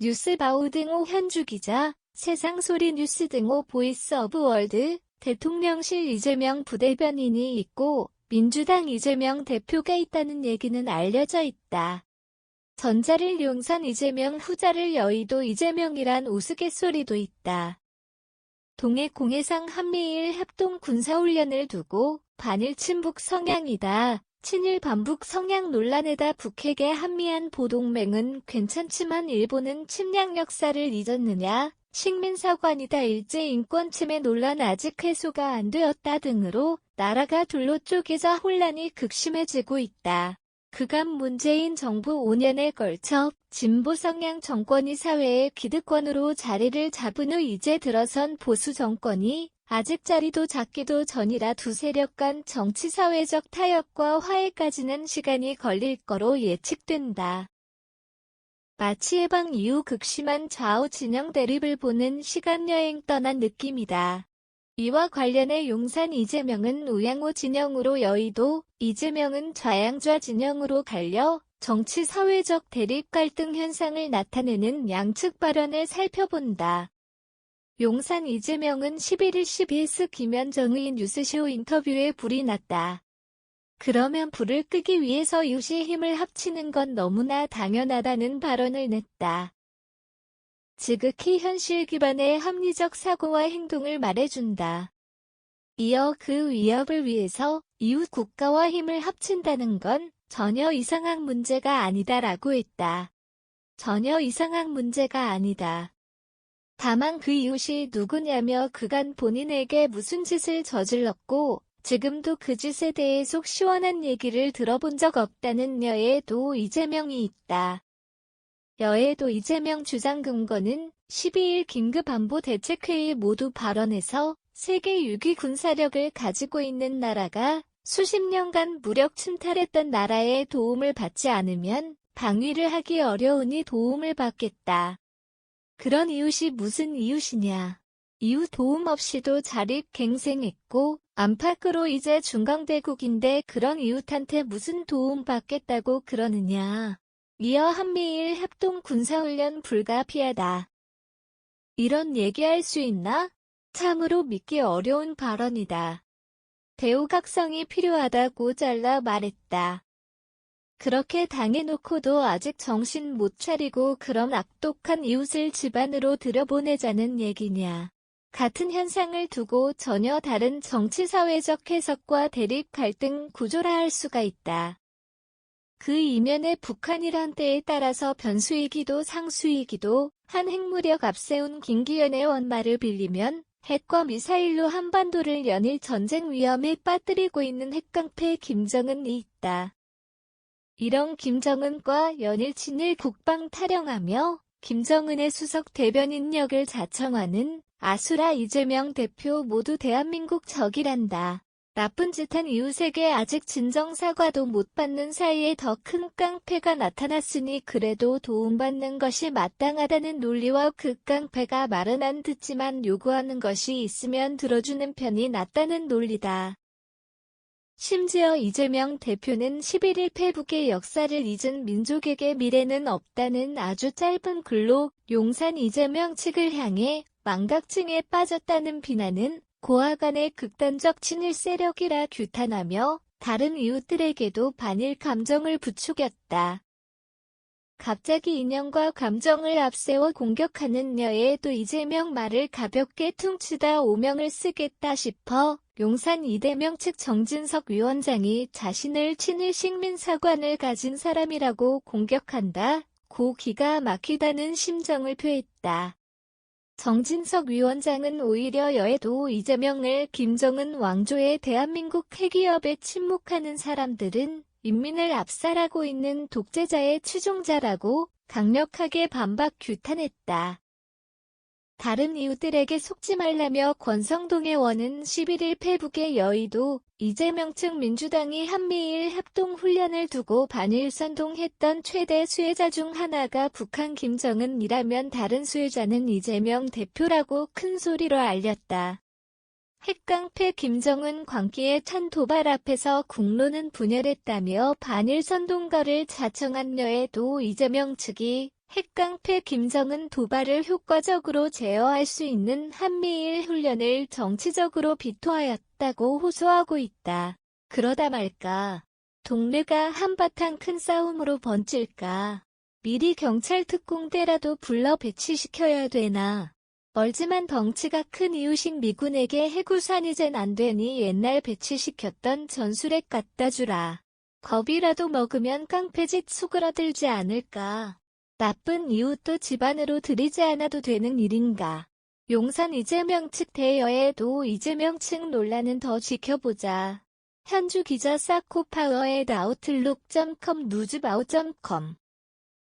뉴스바우 등호 현주기자, 세상소리 뉴스 등호 보이스 오브 월드, 대통령실 이재명 부대변인이 있고 민주당 이재명 대표가 있다는 얘기는 알려져 있다. 전자를 용산 이재명, 후자를 여의도 이재명이란 우스갯소리도 있다. 동해 공해상 한미일 합동 군사훈련을 두고 반일 친북 성향이다. 친일 반북 성향 논란에다 북핵의 한미한 보동맹은 괜찮지만 일본은 침략 역사를 잊었느냐, 식민사관이다, 일제인권침해 논란 아직 해소가 안 되었다 등으로 나라가 둘로 쪼개져 혼란이 극심해지고 있다. 그간 문재인 정부 5년에 걸쳐 진보 성향 정권이 사회의 기득권으로 자리를 잡은 후 이제 들어선 보수 정권이 아직 자리도 잡기도 전이라 두 세력 간 정치사회적 타협과 화해까지는 시간이 걸릴 거로 예측된다. 마치 해방 이후 극심한 좌우 진영 대립을 보는 시간여행 떠난 느낌이다. 이와 관련해 용산 이재명은 우양호 진영으로, 여의도 이재명은 좌양좌 진영으로 갈려 정치사회적 대립 갈등 현상을 나타내는 양측 발언을 살펴본다. 용산 이재명은 11일 CBS 김현정의 뉴스쇼 인터뷰에 불이 났다. 그러면 불을 끄기 위해서 이웃이 힘을 합치는 건 너무나 당연하다는 발언을 냈다. 지극히 현실 기반의 합리적 사고와 행동을 말해준다. 이어 그 위협을 위해서 이웃 국가와 힘을 합친다는 건 전혀 이상한 문제가 아니다라고 했다. 전혀 이상한 문제가 아니다. 다만 그 이웃이 누구냐며 그간 본인에게 무슨 짓을 저질렀고 지금도 그 짓에 대해 속 시원한 얘기를 들어본 적 없다는 여의도 이재명이 있다. 여의도 이재명 주장 근거는 12일 긴급안보대책회의 모두 발언에서 세계 6위 군사력을 가지고 있는 나라가 수십 년간 무력 침탈했던 나라의 도움을 받지 않으면 방위를 하기 어려우니 도움을 받겠다. 그런 이웃이 무슨 이웃이냐. 이웃 도움 없이도 자립갱생했고 안팎으로 이제 중강대국인데 그런 이웃한테 무슨 도움 받겠다고 그러느냐. 이어 한미일 합동 군사훈련 불가피하다. 이런 얘기할 수 있나? 참으로 믿기 어려운 발언이다. 대우각성이 필요하다고 잘라 말했다. 그렇게 당해놓고도 아직 정신 못 차리고 그런 악독한 이웃을 집안으로 들여보내자는 얘기냐. 같은 현상을 두고 전혀 다른 정치사회적 해석과 대립 갈등 구조라 할 수가 있다. 그 이면에 북한이란 때에 따라서 변수이기도 상수이기도 한 핵무력 앞세운 김기현의 원말을 빌리면 핵과 미사일로 한반도를 연일 전쟁 위험에 빠뜨리고 있는 핵깡패 김정은이 있다. 이런 김정은과 연일 친일 국방 타령하며 김정은의 수석 대변인 역을 자청하는 아수라 이재명 대표 모두 대한민국 적이란다. 나쁜 짓한 이웃에게 아직 진정 사과도 못 받는 사이에 더 큰 깡패가 나타났으니 그래도 도움받는 것이 마땅하다는 논리와 그 깡패가 말은 안 듣지만 요구하는 것이 있으면 들어주는 편이 낫다는 논리다. 심지어 이재명 대표는 11일 페북의 역사를 잊은 민족에게 미래는 없다는 아주 짧은 글로 용산 이재명 측을 향해 망각증에 빠졌다는 비난은 고하간의 극단적 친일 세력이라 규탄하며 다른 이웃들에게도 반일 감정을 부추겼다. 갑자기 이념과 감정을 앞세워 공격하는 여의도 이재명 말을 가볍게 퉁치다 오명을 쓰겠다 싶어 용산 이재명 측 정진석 위원장이 자신을 친일 식민사관을 가진 사람이라고 공격한다. 고 기가 막히다는 심정을 표했다. 정진석 위원장은 오히려 여의도 이재명을 김정은 왕조의 대한민국 핵위협에 침묵하는 사람들은 인민을 압살하고 있는 독재자의 추종자라고 강력하게 반박 규탄했다. 다른 이웃들에게 속지 말라며 권성동 의원은 11일 페북의 여의도 이재명 측 민주당이 한미일 합동훈련을 두고 반일 선동했던 최대 수혜자 중 하나가 북한 김정은이라면 다른 수혜자는 이재명 대표라고 큰 소리로 알렸다. 핵깡패 김정은 광기에 찬 도발 앞에서 국론은 분열했다며 반일 선동가를 자청한 여의도 이재명 측이 핵깡패 김정은 도발을 효과적으로 제어할 수 있는 한미일 훈련을 정치적으로 비토하였다고 호소하고 있다. 그러다 말까 동네가 한바탕 큰 싸움으로 번질까. 미리 경찰 특공대라도 불러 배치시켜야 되나. 멀지만 덩치가 큰 이웃인 미군에게 해구산 이젠 안 되니 옛날 배치시켰던 전술핵 갖다 주라. 겁이라도 먹으면 깡패짓 수그러들지 않을까. 나쁜 이웃도 집안으로 들이지 않아도 되는 일인가. 용산 이재명 측 대여에도 이재명 측 논란은 더 지켜보자. 현주 기자 사코파워의 아웃룩.com 누즈바우.com